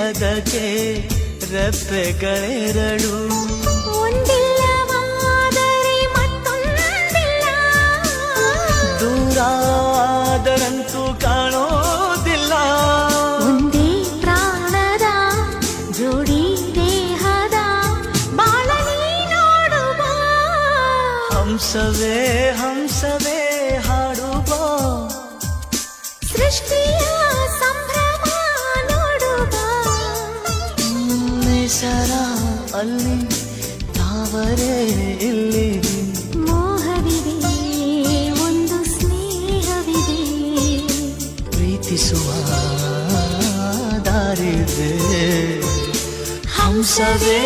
ಅದಕ್ಕೆ ರೆಪ್ಪೆಗಳೆರಡು. ಒಂದಿಲ್ಲವಾದರೆ ಮತ್ತೊಂದಿಲ್ಲ, ದೂರಾದರಂತೂ ಕಾಣೋದಿಲ್ಲ. ಒಂದೇ ಪ್ರಾಣದ ಜೋಡಿ ದೇಹದ ಬಾಳಲಿ ನೋಡುವ. ಹಂಸವೇ ಹಂಸವೇ ಹಾಡುವ, ಸೃಷ್ಟಿಯ ಸಂಭ್ರಮ ನೋಡುವ. ನಿಸರ ಅಲ್ಲಿ ತಾವರೆ ಇಲ್ಲಿ, ಮೋಹವಿದೆ ಒಂದು ಸ್ನೇಹವಿದೆ, ಪ್ರೀತಿಸುವ ದಾರಿದೆ. ಹಂಸವೇ